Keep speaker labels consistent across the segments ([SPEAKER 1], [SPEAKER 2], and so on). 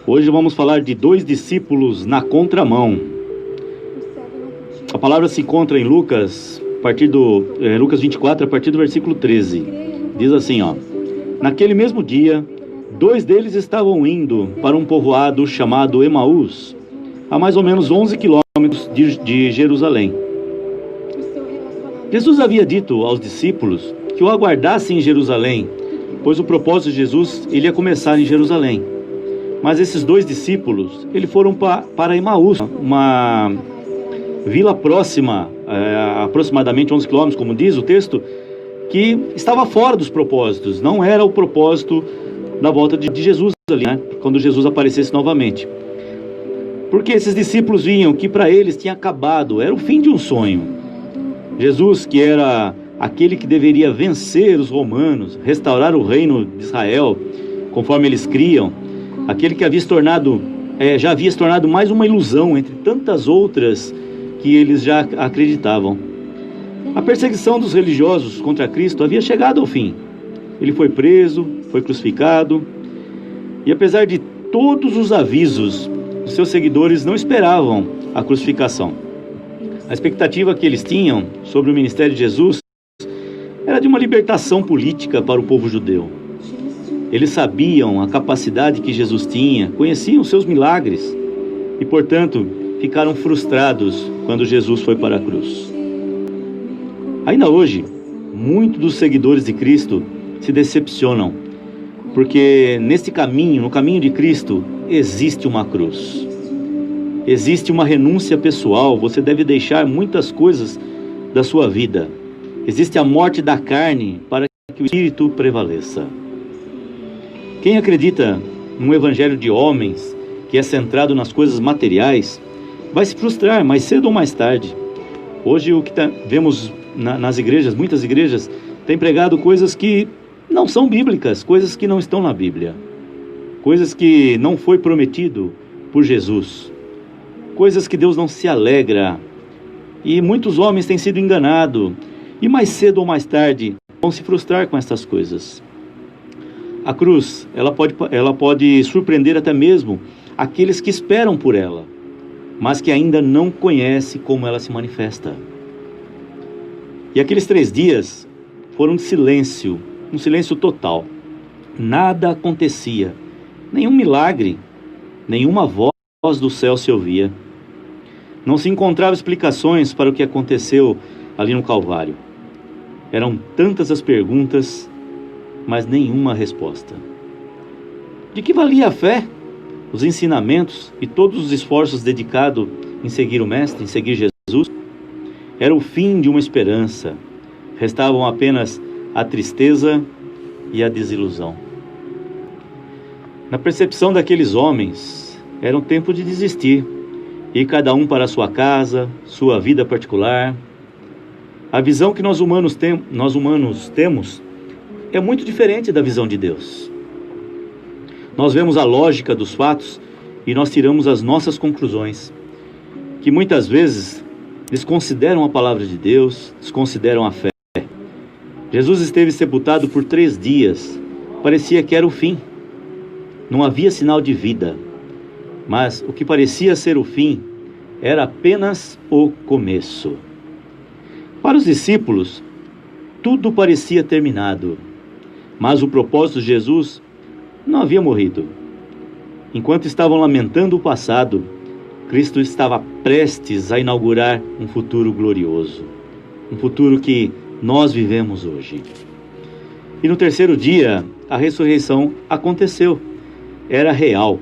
[SPEAKER 1] Hoje vamos falar de dois discípulos na contramão. A palavra se encontra em Lucas, Lucas 24, a partir do versículo 13. Diz assim, naquele mesmo dia, dois deles estavam indo para um povoado chamado Emaús, a mais ou menos 11 quilômetros de Jerusalém. Jesus havia dito aos discípulos que o aguardassem em Jerusalém, pois o propósito de Jesus ia começar em Jerusalém. Mas esses dois discípulos, eles foram para Emaús, uma vila próxima, aproximadamente 11 quilômetros, como diz o texto, que estava fora dos propósitos, não era o propósito da volta de Jesus ali, quando Jesus aparecesse novamente. Porque esses discípulos viam que para eles tinha acabado, era o fim de um sonho. Jesus, que era aquele que deveria vencer os romanos, restaurar o reino de Israel, conforme eles criam, aquele que já havia se tornado mais uma ilusão entre tantas outras que eles já acreditavam. A perseguição dos religiosos contra Cristo havia chegado ao fim. Ele foi preso, foi crucificado, e apesar de todos os avisos, os seus seguidores não esperavam a crucificação. A expectativa que eles tinham sobre o ministério de Jesus era de uma libertação política para o povo judeu. Eles sabiam a capacidade que Jesus tinha, conheciam seus milagres e, portanto, ficaram frustrados quando Jesus foi para a cruz. Ainda hoje, muitos dos seguidores de Cristo se decepcionam, porque no caminho de Cristo, existe uma cruz. Existe uma renúncia pessoal, você deve deixar muitas coisas da sua vida. Existe a morte da carne para que o Espírito prevaleça. Quem acredita num evangelho de homens, que é centrado nas coisas materiais, vai se frustrar mais cedo ou mais tarde. Hoje o que vemos nas igrejas, muitas igrejas, têm pregado coisas que não são bíblicas, coisas que não estão na Bíblia, coisas que não foi prometido por Jesus, coisas que Deus não se alegra, e muitos homens têm sido enganados, e mais cedo ou mais tarde vão se frustrar com essas coisas. A cruz, ela pode surpreender até mesmo aqueles que esperam por ela, mas que ainda não conhecem como ela se manifesta. E aqueles 3 dias foram de silêncio, um silêncio total. Nada acontecia, nenhum milagre, nenhuma voz do céu se ouvia. Não se encontravam explicações para o que aconteceu ali no Calvário. Eram tantas as perguntas, mas nenhuma resposta. De que valia a fé, os ensinamentos e todos os esforços dedicados em seguir o Mestre, em seguir Jesus? Era o fim de uma esperança. Restavam apenas a tristeza e a desilusão. Na percepção daqueles homens, era um tempo de desistir, ir cada um para a sua casa, sua vida particular. A visão que nós humanos temos é muito diferente da visão de Deus. Nós vemos a lógica dos fatos e nós tiramos as nossas conclusões, que muitas vezes desconsideram a palavra de Deus, desconsideram a fé. Jesus esteve sepultado por 3 dias, parecia que era o fim, não havia sinal de vida, mas o que parecia ser o fim era apenas o começo. Para os discípulos, tudo parecia terminado, mas o propósito de Jesus não havia morrido. Enquanto estavam lamentando o passado, Cristo estava prestes a inaugurar um futuro glorioso, um futuro que nós vivemos hoje. E no 3º dia, a ressurreição aconteceu, era real.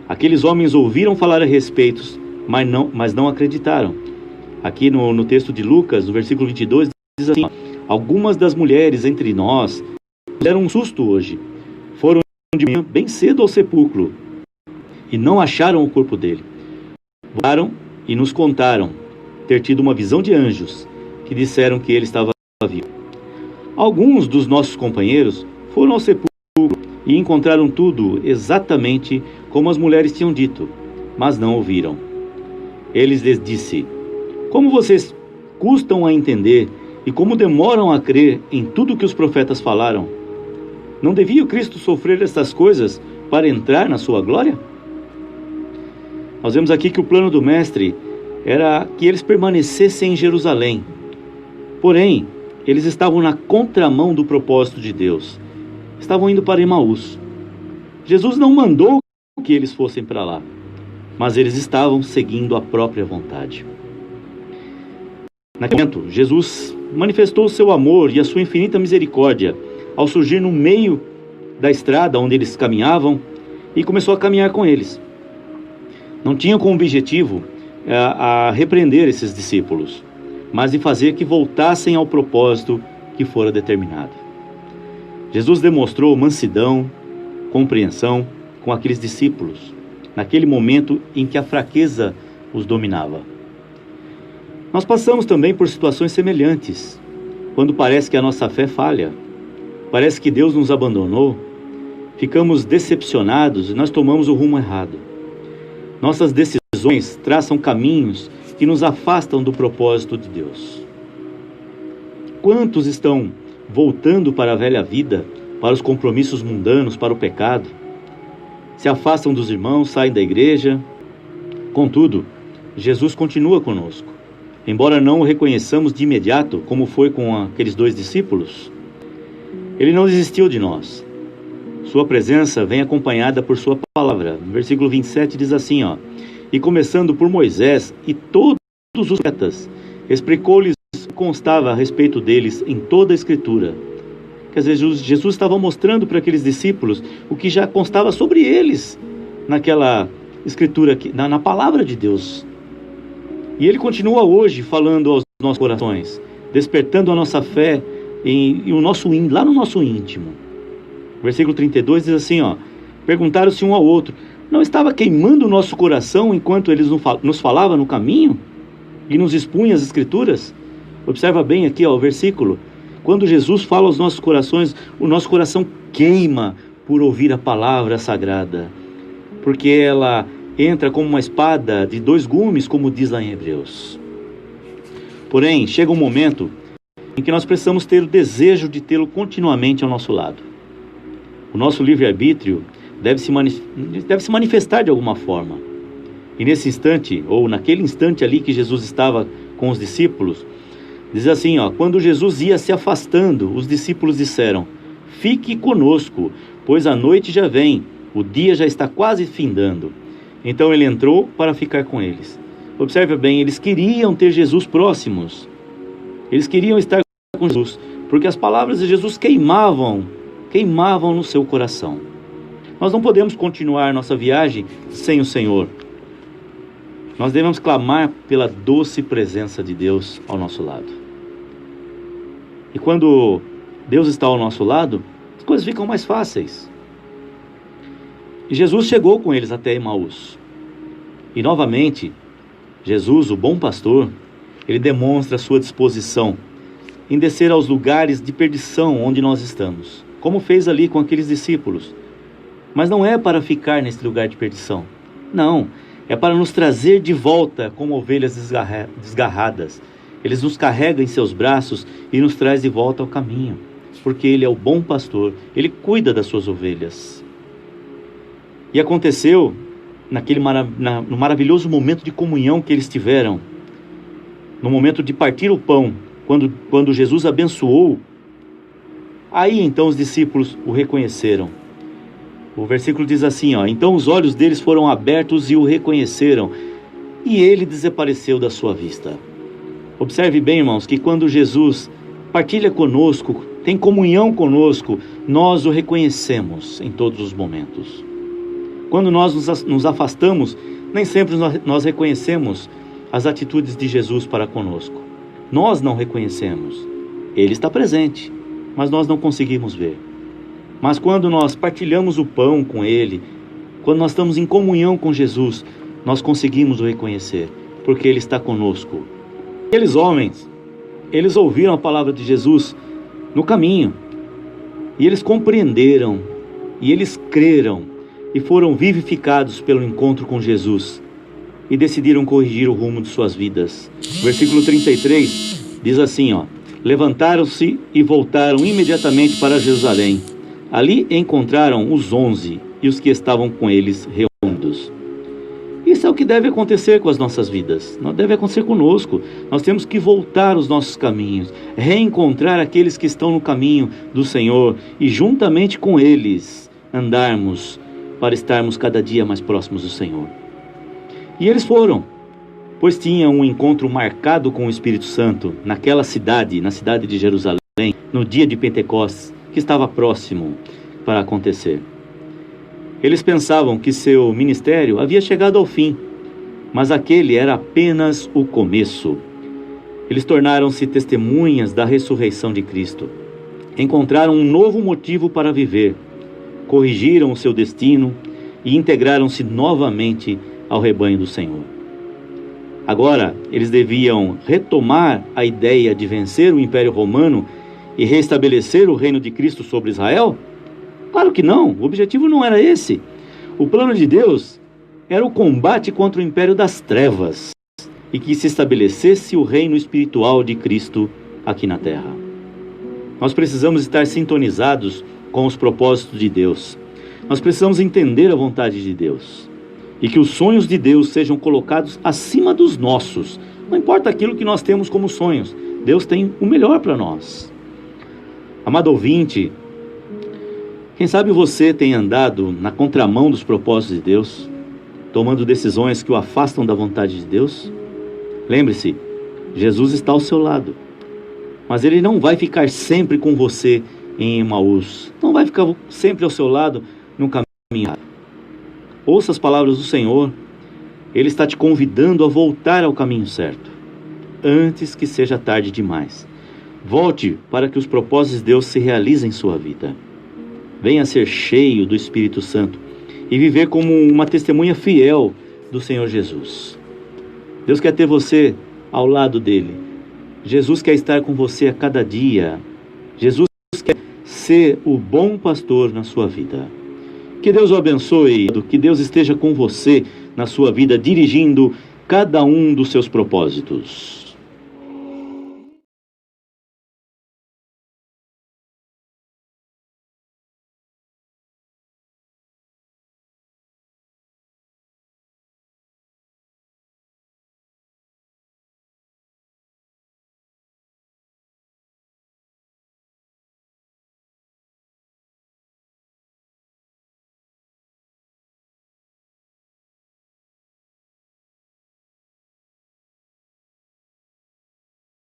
[SPEAKER 1] Aqueles homens ouviram falar a respeito, mas não acreditaram. Aqui no texto de Lucas, no versículo 22, diz assim: algumas das mulheres entre nós deram um susto hoje. Foram de manhã bem cedo ao sepulcro e não acharam o corpo dele. Voltaram e nos contaram ter tido uma visão de anjos que disseram que ele estava vivo. Alguns dos nossos companheiros foram ao sepulcro e encontraram tudo exatamente como as mulheres tinham dito, mas não ouviram. Eles lhes disse: como vocês custam a entender e como demoram a crer em tudo que os profetas falaram? Não devia o Cristo sofrer estas coisas para entrar na sua glória? Nós vemos aqui que o plano do Mestre era que eles permanecessem em Jerusalém. Porém, eles estavam na contramão do propósito de Deus. Estavam indo para Emaús. Jesus não mandou que eles fossem para lá, mas eles estavam seguindo a própria vontade. Naquele momento, Jesus manifestou o seu amor e a sua infinita misericórdia ao surgir no meio da estrada onde eles caminhavam e começou a caminhar com eles. Não tinha como objetivo a repreender esses discípulos, mas de fazer que voltassem ao propósito que fora determinado. Jesus demonstrou mansidão, compreensão com aqueles discípulos, naquele momento em que a fraqueza os dominava. Nós passamos também por situações semelhantes, quando parece que a nossa fé falha, parece que Deus nos abandonou, ficamos decepcionados e nós tomamos o rumo errado. Nossas decisões traçam caminhos que nos afastam do propósito de Deus. Quantos estão voltando para a velha vida, para os compromissos mundanos, para o pecado? Se afastam dos irmãos, saem da igreja. Contudo, Jesus continua conosco. Embora não o reconheçamos de imediato, como foi com aqueles 2 discípulos, Ele não desistiu de nós. Sua presença vem acompanhada por sua palavra. No versículo 27 diz assim, e começando por Moisés e todos os profetas, explicou-lhes o que constava a respeito deles em toda a Escritura. Quer dizer, Jesus estava mostrando para aqueles discípulos o que já constava sobre eles naquela Escritura, na palavra de Deus. E Ele continua hoje falando aos nossos corações, despertando a nossa fé lá no nosso íntimo. Versículo 32 diz assim, perguntaram-se um ao outro, não estava queimando o nosso coração enquanto eles nos falavam no caminho e nos expunha as Escrituras? Observa bem aqui o versículo. Quando Jesus fala aos nossos corações, o nosso coração queima por ouvir a palavra sagrada, porque ela entra como uma espada de 2 gumes, como diz lá em Hebreus. Porém, chega um momento em que nós precisamos ter o desejo de tê-lo continuamente ao nosso lado. O nosso livre-arbítrio deve se manifestar de alguma forma. E nesse instante, ou naquele instante ali que Jesus estava com os discípulos, diz assim, quando Jesus ia se afastando, os discípulos disseram, fique conosco, pois a noite já vem, o dia já está quase findando. Então ele entrou para ficar com eles. Observe bem, eles queriam ter Jesus próximos. Eles queriam estar com Jesus, porque as palavras de Jesus queimavam no seu coração. Nós não podemos continuar nossa viagem sem o Senhor. Nós devemos clamar pela doce presença de Deus ao nosso lado. E quando Deus está ao nosso lado, as coisas ficam mais fáceis. E Jesus chegou com eles até Emaús. E novamente, Jesus, o bom pastor, ele demonstra a sua disposição em descer aos lugares de perdição onde nós estamos, como fez ali com aqueles discípulos. Mas não é para ficar nesse lugar de perdição. Não, é para nos trazer de volta como ovelhas desgarradas. Ele nos carrega em seus braços e nos traz de volta ao caminho, porque Ele é o bom pastor, Ele cuida das suas ovelhas. E aconteceu no maravilhoso momento de comunhão que eles tiveram, no momento de partir o pão, quando Jesus abençoou, aí então os discípulos o reconheceram. O versículo diz assim, então os olhos deles foram abertos e o reconheceram, e ele desapareceu da sua vista. Observe bem, irmãos, que quando Jesus partilha conosco, tem comunhão conosco, nós o reconhecemos em todos os momentos. Quando nós nos afastamos, nem sempre nós reconhecemos as atitudes de Jesus para conosco. Nós não reconhecemos. Ele está presente, mas nós não conseguimos ver. Mas quando nós partilhamos o pão com Ele, quando nós estamos em comunhão com Jesus, nós conseguimos o reconhecer, porque Ele está conosco. Aqueles homens, eles ouviram a palavra de Jesus no caminho, e eles compreenderam, e eles creram, e foram vivificados pelo encontro com Jesus, e decidiram corrigir o rumo de suas vidas. Versículo 33 diz assim, levantaram-se e voltaram imediatamente para Jerusalém. Ali encontraram os 11 e os que estavam com eles reunidos. Isso é o que deve acontecer com as nossas vidas. Não deve acontecer conosco. Nós temos que voltar os nossos caminhos, reencontrar aqueles que estão no caminho do Senhor e juntamente com eles andarmos para estarmos cada dia mais próximos do Senhor. E eles foram, pois tinham um encontro marcado com o Espírito Santo naquela cidade, na cidade de Jerusalém, no dia de Pentecostes, que estava próximo para acontecer. Eles pensavam que seu ministério havia chegado ao fim, mas aquele era apenas o começo. Eles tornaram-se testemunhas da ressurreição de Cristo. Encontraram um novo motivo para viver, corrigiram o seu destino e integraram-se novamente ao rebanho do Senhor. Agora, eles deviam retomar a ideia de vencer o Império Romano e restabelecer o reino de Cristo sobre Israel? Claro que não, o objetivo não era esse. O plano de Deus era o combate contra o império das trevas e que se estabelecesse o reino espiritual de Cristo aqui na terra. Nós precisamos estar sintonizados com os propósitos de Deus. Nós precisamos entender a vontade de Deus e que os sonhos de Deus sejam colocados acima dos nossos. Não importa aquilo que nós temos como sonhos, Deus tem o melhor para nós. Amado ouvinte, quem sabe você tem andado na contramão dos propósitos de Deus, tomando decisões que o afastam da vontade de Deus? Lembre-se, Jesus está ao seu lado, mas Ele não vai ficar sempre com você em Emaús, não vai ficar sempre ao seu lado no caminho. Ouça as palavras do Senhor, Ele está te convidando a voltar ao caminho certo, antes que seja tarde demais. Volte para que os propósitos de Deus se realizem em sua vida. Venha ser cheio do Espírito Santo e viver como uma testemunha fiel do Senhor Jesus. Deus quer ter você ao lado dele. Jesus quer estar com você a cada dia. Jesus quer ser o bom pastor na sua vida. Que Deus o abençoe, que Deus esteja com você na sua vida, dirigindo cada um dos seus propósitos.